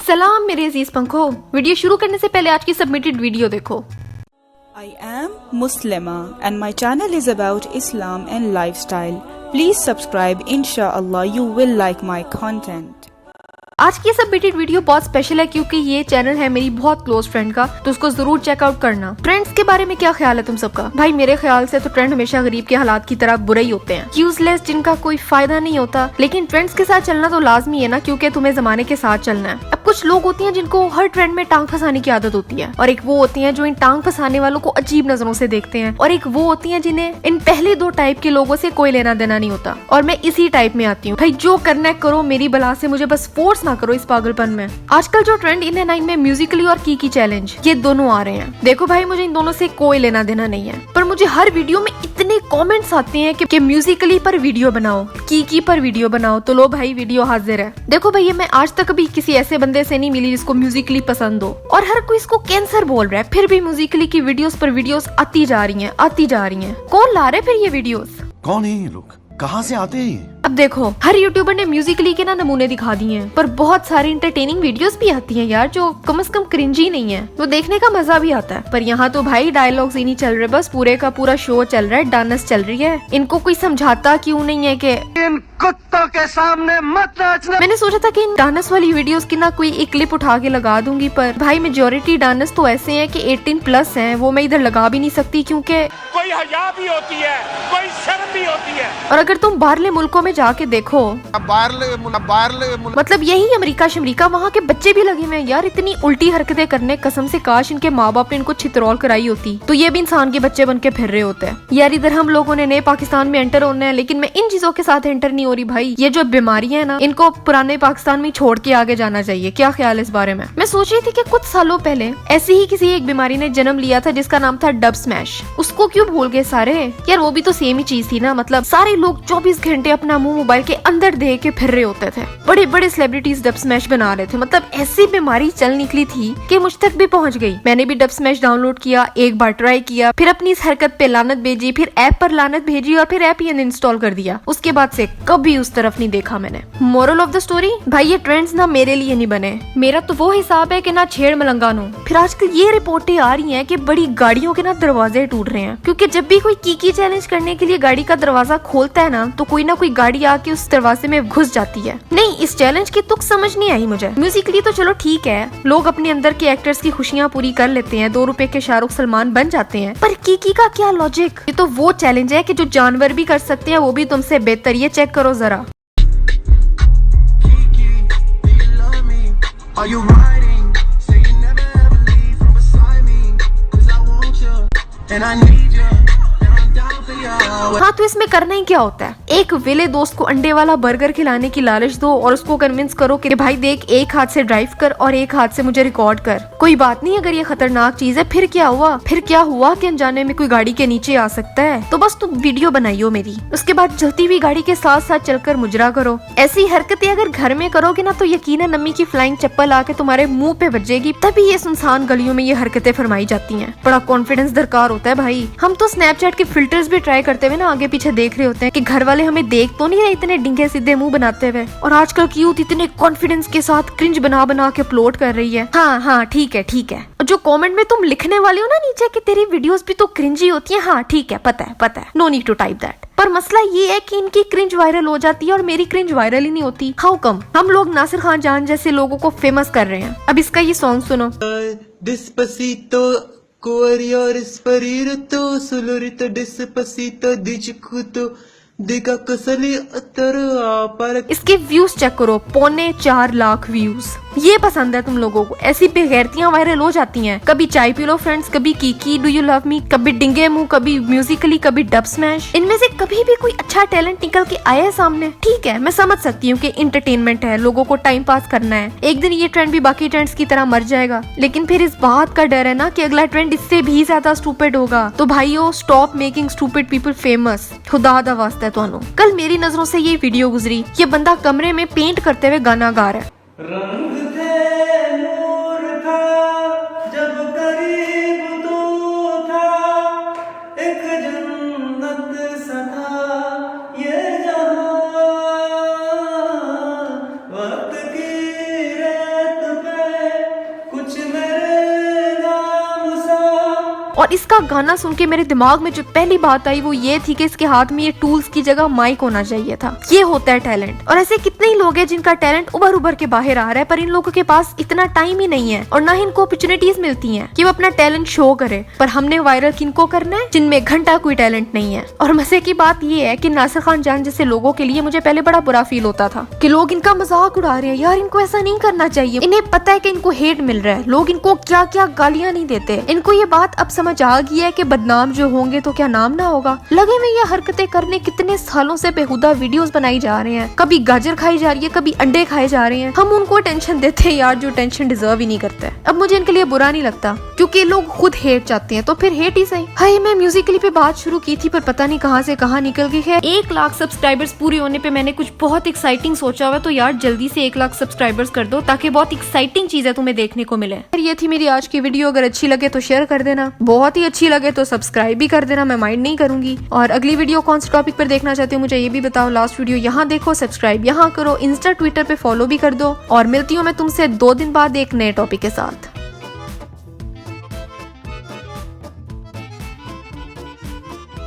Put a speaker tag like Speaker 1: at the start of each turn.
Speaker 1: सलाम मेरे अजीज पंखो। वीडियो शुरू करने से पहले आज की सबमिटेड वीडियो देखो।
Speaker 2: I am Muslima and my channel is about Islam and lifestyle. Please subscribe. Inshallah you will like my content.
Speaker 1: आज की सबमिटेड वीडियो बहुत स्पेशल है क्योंकि ये चैनल है मेरी बहुत क्लोज फ्रेंड का, तो उसको जरूर चेकआउट करना। ट्रेंड्स के बारे में क्या ख्याल है तुम सबका? भाई मेरे ख्याल से तो ट्रेंड हमेशा गरीब के हालात की तरह बुरे ही होते हैं, यूजलेस, जिनका कोई फायदा नहीं होता। लेकिन ट्रेंड्स के साथ चलना तो लाजमी है ना, क्योंकि तुम्हें जमाने के साथ चलना है। अब कुछ लोग होती हैं जिनको हर ट्रेंड में टांग फंसाने की आदत होती है, और एक वो होती हैं जो इन टांग फंसाने वालों को अजीब नजरों से देखते हैं, और एक वो होती हैं जिन्हें इन पहले दो टाइप के लोगों से कोई लेना देना नहीं होता। और मैं इसी टाइप में आती हूँ। भाई जो करना है करो, मेरी बला से मुझे बस फोर्स ना करो इस पागलपन में। आजकल जो ट्रेंड इन 9 में म्यूजिकली और की चैलेंज, ये दोनों आ रहे हैं। देखो भाई मुझे इन दोनों से कोई लेना देना नहीं है, पर मुझे हर वीडियो में इतने कमेंट्स आते हैं कि म्यूजिकली पर वीडियो बनाओ, की पर वीडियो बनाओ, तो लो भाई वीडियो हाजिर है। देखो भैया मैं आज तक कभी किसी ऐसे बंदे से नहीं मिली जिसको म्यूजिकली पसंद हो, और हर कोई इसको कैंसर बोल रहा है, फिर भी म्यूजिकली की वीडियोस पर वीडियोस आती जा रही हैं। कौन ला रहे फिर ये वीडियोस?
Speaker 3: कौन है ये लोग, कहाँ से आते हैं?
Speaker 1: अब देखो हर यूट्यूबर ने म्यूजिकली के ना नमूने दिखा दिए हैं, पर बहुत सारी इंटरटेनिंग वीडियोस भी आती हैं यार, जो कम से कम क्रिंजी नहीं है, वो देखने का मजा भी आता है। पर यहाँ तो भाई डायलॉग्स ही नहीं चल रहे, बस पूरे का पूरा शो चल रहा है, डांस चल रही है। इनको कोई समझाता क्यों नहीं है कि
Speaker 4: इन कुत्तों के सामने मत नाचना।
Speaker 1: मैंने सोचा था कि इन डांस वाली वीडियोस की ना कोई एक क्लिप उठा के लगा दूंगी, पर भाई मेजोरिटी डांस तो ऐसे हैं कि 18+ हैं, वो मैं इधर लगा भी नहीं सकती, क्योंकि
Speaker 5: कोई हया भी होती है, कोई शर्म भी होती है।
Speaker 1: और अगर तुम बाहरले मुल्कों में जाके देखो, मतलब यही अमेरिका शमरीका, वहाँ के बच्चे भी लगे हुए हैं यार इतनी उल्टी हरकतें करने। कसम से काश इनके माँ बाप ने इनको छितरौल कराई होती, तो ये भी इंसान के बच्चे बन के फिर रहे होते हैं यार। इधर हम लोगों ने नए पाकिस्तान में एंटर होना है, लेकिन मैं इन चीजों के साथ एंटर नहीं हो रही भाई। ये जो बीमारियां है ना, इनको पुराने पाकिस्तान में छोड़ के आगे जाना चाहिए। क्या ख्याल है इस बारे में? मैं सोच रही थी कि कुछ सालों पहले ऐसी ही किसी एक बीमारी ने जन्म लिया था जिसका नाम था डब स्मैश। उसको क्यों भूल गए सारे यार? वो भी तो सेम ही चीज थी ना, मतलब सारे लोग 24 घंटे अपना मुंह मोबाइल के अंदर दे के फिर रहे होते थे। बड़े बड़े सेलिब्रिटीज डब स्मैश बना रहे थे, मतलब ऐसी बीमारी चल निकली थी कि मुझ तक भी पहुंच गई। मैंने भी डब स्मैश डाउनलोड किया, एक बार ट्राई किया, फिर अपनी इस हरकत पे लानत भेजी, फिर ऐप पर लानत भेजी, और फिर ऐप ही अनइंस्टॉल कर दिया। उसके बाद से कभी उस तरफ नहीं देखा मैंने। मोरल ऑफ द स्टोरी, भाई ये ट्रेंड्स ना मेरे लिए नहीं बने। मेरा तो वो हिसाब है कि ना छेड़ मलंगा नो। फिर आजकल ये रिपोर्टें आ रही हैं कि बड़ी गाड़ियों के ना दरवाजे टूट रहे हैं, क्योंकि जब भी कोई की चैलेंज करने के लिए गाड़ी का दरवाजा खोलता है ना, तो कोई ना कोई गाड़ी आके उस दरवाजे में घुस जाती है। नहीं, इस चैलेंज की तुक समझ नहीं आई मुझे। म्यूजिकली तो चलो ठीक है, लोग अपने अंदर के एक्टर्स की खुशियां पूरी कर लेते हैं, 2 रुपए के शाहरुख सलमान बन जाते हैं, पर की का क्या लॉजिक? ये तो वो चैलेंज है कि जो जानवर भी कर सकते हैं, वो भी तुमसे बेहतर। ये चेक करो जरा।
Speaker 6: Are you riding? Say you never ever leave from beside me, 'cause I want you and I need you.
Speaker 1: हाँ तो इसमें करना ही क्या होता है? एक वेले दोस्त को अंडे वाला बर्गर खिलाने की लालच दो और उसको कन्विंस करो कि भाई देख, एक हाथ से ड्राइव कर और एक हाथ से मुझे रिकॉर्ड कर। कोई बात नहीं अगर ये खतरनाक चीज है, फिर क्या हुआ कि अनजाने में कोई गाड़ी के नीचे आ सकता है, तो बस तुम वीडियो बनाइयो मेरी, उसके बाद जलती हुई गाड़ी के साथ साथ चलकर मुजरा करो। ऐसी हरकतें अगर घर में करोगे ना, तो यकीनन अम्मी की फ्लाइंग चप्पल आके तुम्हारे मुंह पे बजेगी, तभी ये सुनसान गलियों में ये हरकतें फरमाई जाती हैं। बड़ा कॉन्फिडेंस दरकार होता है भाई। हम तो स्नैपचैट के फिल्टर्स भी ट्राई करते हुए ना आगे पीछे देख रहे होते हैं कि घर वाले हमें देख तो नहीं रहे इतने डिंगे सीधे मुंह बनाते हुए। और आजकल की यूथ इतने कॉन्फिडेंस के साथ क्रिंज बना के अपलोड कर रही है। हाँ ठीक है। और जो कमेंट में तुम लिखने वाले हो ना नीचे कि तेरी वीडियोस भी तो क्रिंजी होती हैं, हाँ ठीक है, पता है, no need to type that. पर मसला ये है कि इनकी क्रिंज वायरल हो जाती है और मेरी क्रिंज वायरल ही नहीं होती। How come? हम लोग नासिर खान जान जैसे लोगों को फेमस कर रहे हैं। अब इसका ये सॉन्ग सुनो।
Speaker 6: Despacito, Corriorespirito, Solorito, Despacito, Dichicuto, Diga Cosali, Atara,
Speaker 1: इसके व्यूज चेक करो, 4.25 लाख व्यूज। ये पसंद है तुम लोगों को? ऐसी बेगैरतियां वायरल हो जाती हैं, कभी चाय पी लो फ्रेंड्स, कभी की डू यू लव मी, कभी डिंगे मुंह, कभी म्यूजिकली, कभी डब स्मैश। इनमें से कभी भी कोई अच्छा टैलेंट निकल के आया है सामने? ठीक है, मैं समझ सकती हूँ कि इंटरटेनमेंट है, लोगों को टाइम पास करना है, एक दिन ये ट्रेंड भी बाकी ट्रेंड्स की तरह मर जाएगा, लेकिन फिर इस बात का डर है ना कि अगला ट्रेंड इससे भी ज्यादा स्टूपिड होगा। तो भाइयों, stop making stupid people famous. खुदा दा वास्ता है तुहानू। कल मेरी नजरों से ये वीडियो गुजरी, ये बंदा कमरे में पेंट करते हुए गाना गा रहा है।
Speaker 6: रंग थे नूर था जब करीब तू था, एक जन्नत सा था ये जहां, वक्त की रेत पे
Speaker 1: और इसका गाना सुन के मेरे दिमाग में जो पहली बात आई वो ये थी कि इसके हाथ में ये टूल्स की जगह माइक होना चाहिए था। ये होता है टैलेंट। और ऐसे कितने ही लोग हैं जिनका टैलेंट उभर के बाहर आ रहा है, पर इन लोगों के पास इतना टाइम ही नहीं है और ना ही इनको अपॉर्चुनिटीज मिलती हैं कि वो अपना टैलेंट शो करे। पर हमने वायरल किनको करना है जिनमें घंटा कोई टैलेंट नहीं है। और मजे की बात ये है कि नासिर खान जान जैसे लोगों के लिए मुझे पहले बड़ा बुरा फील होता था कि लोग इनका मजाक उड़ा रहे हैं, यार इनको ऐसा नहीं करना चाहिए। इन्हें पता है कि इनको हेट मिल रहा है, लोग इनको क्या क्या गालियां नहीं देते। इनको ये बात अब समझ आ गई है कि बदनाम जो होंगे तो क्या नाम ना होगा। लगे में ये हरकतें करने कितने सालों से बेहुदा वीडियोस बनाई जा रहे हैं, कभी गाजर खाई जा रही है, कभी अंडे खाए जा रहे हैं। हम उनको टेंशन देते हैं यार जो टेंशन डिजर्व ही नहीं करते। अब मुझे इनके लिए बुरा नहीं लगता क्योंकि लोग खुद हेट चाहते हैं, तो फिर हेट ही सही। हाय, मैं म्यूजिकली पे बात शुरू की थी पर पता नहीं कहां से कहां निकल गई है। 1 लाख सब्सक्राइबर्स पूरे होने पे मैंने कुछ बहुत एक्साइटिंग सोचा हुआ, तो यार जल्दी से 1 लाख सब्सक्राइबर्स कर दो ताकि बहुत एक्साइटिंग चीजें तुम्हें देखने को मिले। ये थी मेरी आज की वीडियो। अगर अच्छी लगे तो शेयर कर देना, बहुत ही अच्छी लगे तो सब्सक्राइब भी कर देना, मैं माइंड नहीं करूंगी। और अगली वीडियो कौन से टॉपिक पर देखना चाहते हो मुझे ये भी बताओ। लास्ट वीडियो यहाँ देखो, सब्सक्राइब यहाँ करो, इंस्टा ट्विटर पे फॉलो भी कर दो। और मिलती हूँ मैं तुमसे 2 दिन बाद एक नए टॉपिक के साथ।